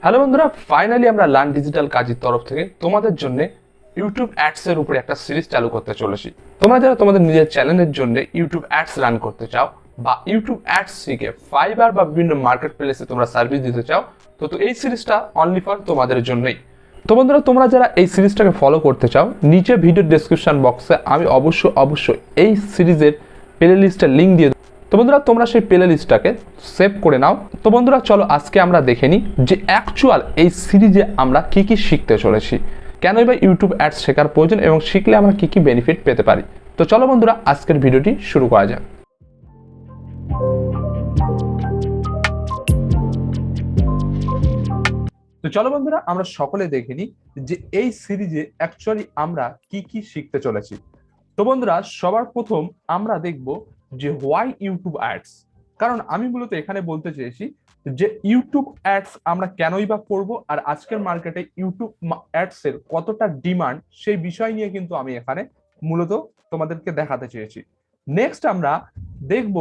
Hello বন্ধুরা, finally আমরা learn digital কাজের তরফ থেকে তোমাদের জন্য ইউটিউব অ্যাডস এর উপরে একটা সিরিজ চালু করতে চলেছি। তোমরা যারা তোমাদের নিজের চ্যানেলের জন্য ইউটিউব অ্যাডস রান করতে চাও বা ইউটিউব অ্যাডস শিখে ফাইবার বা বিভিন্ন মার্কেট প্লেসে তোমরা সার্ভিস দিতে চাও, তো এই সিরিজটা অনলি ফর তোমাদের জন্যই। তো বন্ধুরা, তোমরা যারা এই সিরিজটাকে ফলো করতে চাও, নিচে ভিডিও ডেসক্রিপশন বক্সে আমি অবশ্যই এই সিরিজের প্লে লিস্টের লিঙ্ক দিয়ে। তো বন্ধুরা, তোমরা সেই প্লে লিস্টটাকে সেভ করে নাও। তো বন্ধুরা, চলো আজকে আমরা দেখে নিই যে অ্যাকচুয়াল এই সিরিজে আমরা কি কি শিখতে চলেছি, কেনই বা ইউটিউব অ্যাডস শেখার প্রয়োজন এবং শিখলে আমরা কি কি বেনিফিট পেতে পারি। তো চলো বন্ধুরা, আজকের ভিডিওটি শুরু করা যাক। তো চলো বন্ধুরা, আমরা সকলে দেখে নিই যে এই সিরিজে অ্যাকচুয়ালি আমরা কি কি শিখতে চলেছি। তো বন্ধুরা, সবার প্রথম আমরা দেখব যে হোয়াই ইউটিউব অ্যাডস। কারণ আমি মূলত এখানে বলতে চেয়েছি যে ইউটিউব অ্যাডস আমরা কেনই বা করব, আর আজকের মার্কেটে ইউটিউব অ্যাডস এর কতটা ডিমান্ড সেই বিষয় নিয়ে কিন্তু আমি এখানে মূলত তোমাদেরকে দেখাতে চেয়েছি। নেক্সট আমরা দেখব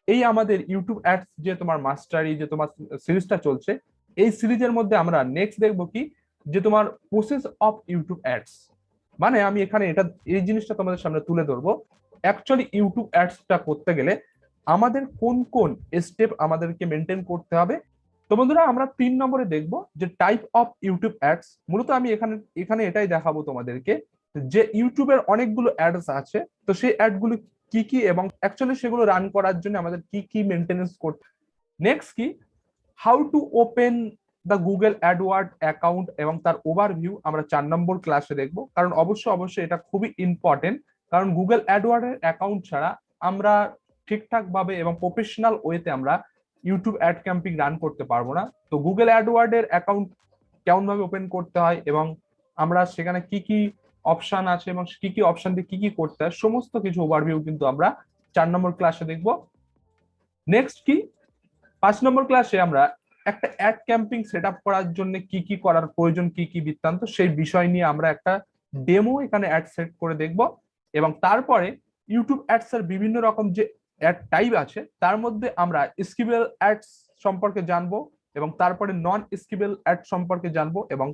এই আমাদের ইউটিউব অ্যাডস যে তোমার মাস্টারি যে তোমার সিরিজটা চলছে, এই সিরিজের মধ্যে আমরা নেক্সট দেখব কি যে তোমার প্রসেস অফ ইউটিউব অ্যাডস। মানে আমি এখানে এই জিনিসটা তোমাদের সামনে তুলে ধরবো, অ্যাকচুয়ালি ইউটিউব অ্যাডসটা করতে গেলে আমাদের কোন কোন স্টেপ আমাদেরকে মেনটেন করতে হবে। তো বন্ধুরা, আমরা 3 নম্বরে দেখব যে টাইপ অফ ইউটিউব অ্যাডস। মূলত আমি এখানে এটাই দেখাবো তোমাদেরকে যে ইউটিউবের অনেকগুলো অ্যাডস আছে, তো সেই অ্যাডগুলো কি কি এবং অ্যাকচুয়ালি সেগুলো রান করার জন্য আমাদের কি কি মেনটেনেন্স করতে। নেক্সট কি, how to open the Google Edward account এবং তার ওভারভিউ আমরা 4 নম্বর ক্লাসে দেখব। কারণ অবশ্যই এটা খুবই ইম্পর্টেন্ট, কারণ গুগল অ্যাডওয়ার্ডের অ্যাকাউন্ট ছাড়া আমরা ঠিকঠাক ভাবে এবং প্রফেশনাল ওয়েতে আমরা ইউটিউব অ্যাড ক্যাম্পিং রান করতে পারবো না। তো গুগল অ্যাডওয়ার্ডের অ্যাকাউন্ট কেমন ভাবে ওপেন করতে হয় এবং আমরা সেখানে কি কি অপশন আছে এবং কি কি অপশন দিয়ে কি কি করতে হয়, সমস্ত কিছু ওভারভিউ কিন্তু আমরা 4 নম্বর ক্লাসে দেখব। নেক্সট কি, 5 নম্বর ক্লাসে আমরা একটা অ্যাড ক্যাম্পিং সেট আপ করার জন্য কি কি করার প্রয়োজন, কি কি বৃত্তান্ত, সেই বিষয় নিয়ে আমরা একটা ডেমো এখানে অ্যাড সেট করে দেখব। এবং তারপরে ইউটিউব অ্যাডস এর বিভিন্ন রকম যে অ্যাড টাইপ আছে তার মধ্যে আমরা স্কিপেবল অ্যাডস সম্পর্কে জানবো, এবং তারপরে নন স্কিপেবল অ্যাড সম্পর্কে জানবো, এবং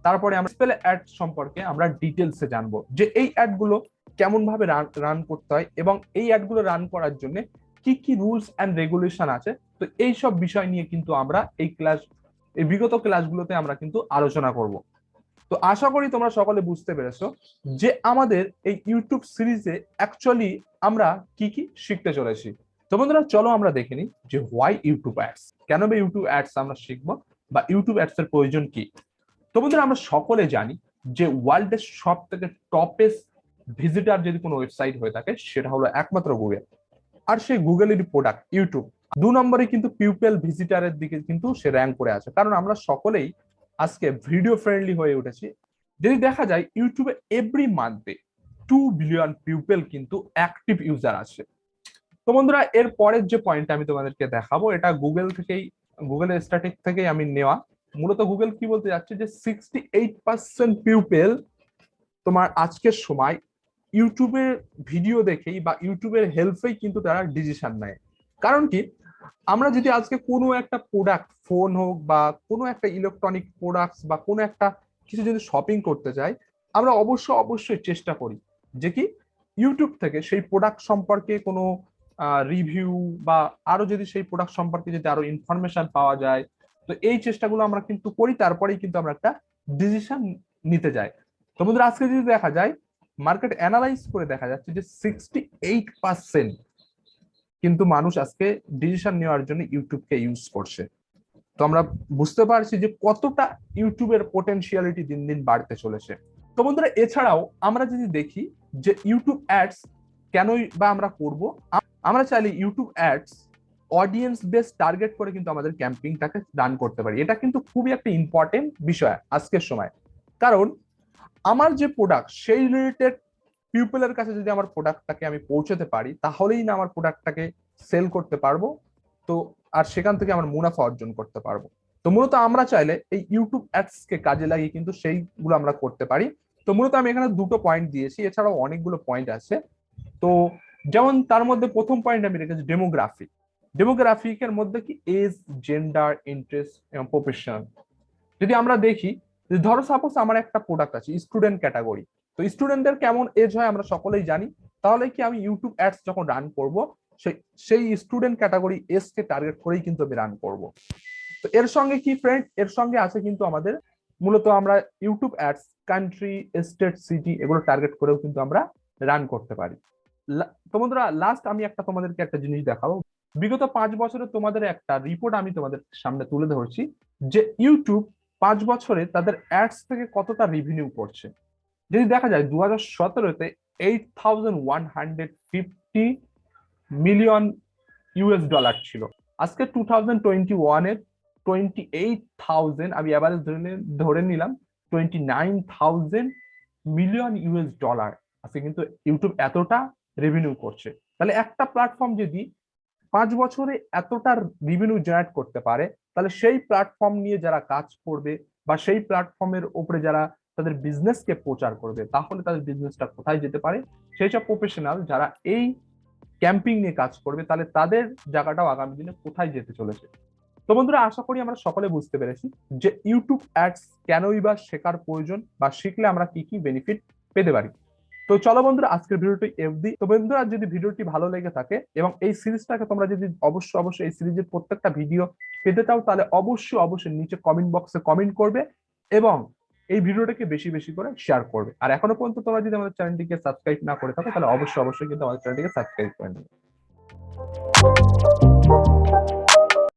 তারপরে আমরা স্পেল অ্যাড সম্পর্কে আমরা ডিটেলসে জানবো যে এই অ্যাডগুলো কেমন ভাবে রান করতে হয় এবং এই অ্যাডগুলো রান করার জন্য কি কি রুলস এন্ড রেগুলেশন আছে। তো এই সব বিষয় নিয়ে কিন্তু আমরা এই বিগত ক্লাসগুলোতে আমরা কিন্তু আলোচনা করব। তো আশা করি তোমরা সকলে বুঝতে পেরেছো যে আমাদের এই ইউটিউব সিরিজে অ্যাকচুয়ালি আমরা কি কি শিখতে চলেছি। তো বন্ধুরা, চলো আমরা দেখে নিই যে হোয়াই ইউটিউব অ্যাডস, কেন বা ইউটিউব অ্যাডস আমরা শিখবো বা ইউটিউব অ্যাডস এর প্রয়োজন কি। তো বন্ধুরা, আমরা সকলে জানি যে ওয়ার্ল্ডের সব থেকে টপেস্ট ভিজিটার যদি কোনো ওয়েবসাইট হয়ে থাকে সেটা হলো একমাত্র গুগল। আর সেই গুগলেরই প্রোডাক্ট ইউটিউব 2 নম্বরে কিন্তু পিপল ভিজিটারের দিকে কিন্তু সে র্যাঙ্ক করে আছে, কারণ আমরা সকলেই আজকে ভিডিও ফ্রেন্ডলি হয়ে উঠেছি। যদি দেখা যায় ইউটিউবে এভরি মান্থে 2 বিলিয়ন পিপল কিন্তু অ্যাক্টিভ ইউজার আছে। তো বন্ধুরা, এর পরের যে পয়েন্ট আমি তোমাদেরকে দেখাবো এটা গুগলের স্ট্যাটিক থেকেই আমি নেওয়া। মূলত গুগল কি বলতে যাচ্ছে যে 68% পিপল তোমার আজকের সময় ইউটিউবের ভিডিও দেখেই বা ইউটিউবের হেল্পেই কিন্তু তারা ডিসিশন নেয়। কারণ কি, আমরা যদি আজকে কোনো একটা প্রোডাক্ট, ফোন হোক বা কোনো একটা ইলেকট্রনিক প্রোডাক্টস বা কোনো একটা কিছু যদি শপিং করতে চাই, আমরা অবশ্যই চেষ্টা করি যে কি ইউটিউব থেকে সেই প্রোডাক্ট সম্পর্কে কোনো রিভিউ বা আরো যদি সেই প্রোডাক্ট সম্পর্কে যদি আরো ইনফরমেশন পাওয়া যায়, তো এই চেষ্টাগুলো আমরা কিন্তু করি, তারপরেই কিন্তু আমরা একটা ডিসিশন নিতে যাই। তো বন্ধুরা, আজকে যদি দেখা যায় মার্কেট অ্যানালাইজ করে দেখা যাচ্ছে যে 68% কিন্তু মানুষ আজকে ডিসিশন নেওয়ার জন্য ইউটিউবকে ইউজ করছে। তো আমরা বুঝতে পারছি যে কতটা ইউটিউবের পোটেনশিয়ালিটি দিন দিন বাড়তে চলেছে। তো বন্ধুরা, এছাড়াও আমরা যদি দেখি যে ইউটিউব অ্যাডস কেনই বা আমরা করব, আমরা চাইলে YouTube ads audience base target করে কিন্তু আমাদের ক্যাম্পিংটাকে রান করতে পারি। এটা কিন্তু খুবই একটা ইম্পর্টেন্ট বিষয় আজকের সময়, কারণ আমার যে প্রোডাক্ট সেই রিলেটেড পিপলের কাছে যদি আমার প্রোডাক্টটাকে আমি পৌঁছাতে পারি, তাহলেই না আমার প্রোডাক্টটাকে সেল করতে পারবো। তো আর সেখান থেকে আমার মুনাফা অর্জন করতে পারবো। তো মূলত আমরা চাইলে এই ইউটিউব অ্যাডস কে কাজে লাগিয়ে কিন্তু সেইগুলো আমরা করতে পারি। তো মূলত আমি এখানে দুটো পয়েন্ট দিয়েছি, এছাড়াও অনেকগুলো পয়েন্ট আছে। তো যেমন তার মধ্যে প্রথম পয়েন্ট আমি রেখেছি ডেমোগ্রাফিক। ডেমোগ্রাফিকের মধ্যে কি এজ, জেন্ডার, ইন্টারেস্ট এবং প্রফেশন। যদি আমরা দেখি, ধরো সাপোজ আমার একটা প্রোডাক্ট আছে স্টুডেন্ট ক্যাটাগরি, তো স্টুডেন্টদের কেমন এজ হয় আমরা সকলেই জানি, তাহলে কি আমি ইউটিউব অ্যাডস যখন রান করব সেই স্টুডেন্ট ক্যাটাগরি এজ কে টার্গেট করেই কিন্তু আমি রান করব। তো এর সঙ্গে কি ফ্রেন্ড, এর সঙ্গে আছে কিন্তু আমাদের মূলত আমরা YouTube ads country, state, city এগুলো টার্গেট করেও কিন্তু আমরা রান করতে পারি। তো বন্ধুরা লাস্ট আমি তোমাদেরকে একটা জিনিস দেখাবো। বিগত 5 বছরে তোমাদের একটা রিপোর্ট আমি তোমাদের সামনে তুলে ধরছি যে ইউটিউব 5 বছরে তাদের অ্যাডস থেকে কতটা রেভিনিউ করছে। যদি দেখা যায় 2017-তে $8,150 মিলিয়ন ছিল, আজকে 2021-এর 28,000, আমি অ্যাভারেজ ধরে নিলাম 29,000 মিলিয়ন আজকে কিন্তু ইউটিউব এতটা রেভিনিউ করছে। তাহলে একটা প্ল্যাটফর্ম যদি 5 বছরে এতটা রেভিনিউ জেনারেট করতে পারে, তাহলে সেই প্ল্যাটফর্ম নিয়ে যারা কাজ করবে বা সেই প্ল্যাটফর্মের উপরে যারা তাদের বিজনেসকে প্রচার করবে, তাহলে তাদের বিজনেসটা কোথায় যেতে পারে। সেই সব প্রফেশনাল যারা এই ক্যাম্পিং নিয়ে কাজ করবে, তাহলে তাদের জায়গাটাও আগামী দিনে কোথায় যেতে চলেছে। তো বন্ধুরা আশা করি আমরা সকলে বুঝতে পেরেছি যে ইউটিউব অ্যাডস কেনই বা শেখার প্রয়োজন বা শিখলে আমরা কি কি বেনিফিট পেতে পারি। তো চলো বন্ধুরা আজকের ভিডিওটি এফডি। তো বন্ধুরা যদি ভিডিওটি ভালো লেগে থাকে এবং এই সিরিজটাকে তোমরা যদি অবশ্যই এই সিরিজের প্রত্যেকটা ভিডিও পেতে চাও, তাহলে অবশ্যই নিচে কমেন্ট বক্সে কমেন্ট করবে এবং এই ভিডিওটাকে বেশি বেশি করে শেয়ার করবে। আর এখনো পর্যন্ত তোমরা যদি আমাদের চ্যানেলটিকে সাবস্ক্রাইব না করে থাকো, তাহলে অবশ্যই কিন্তু আমাদের চ্যানেলটিকে সাবস্ক্রাইব করে নেবে।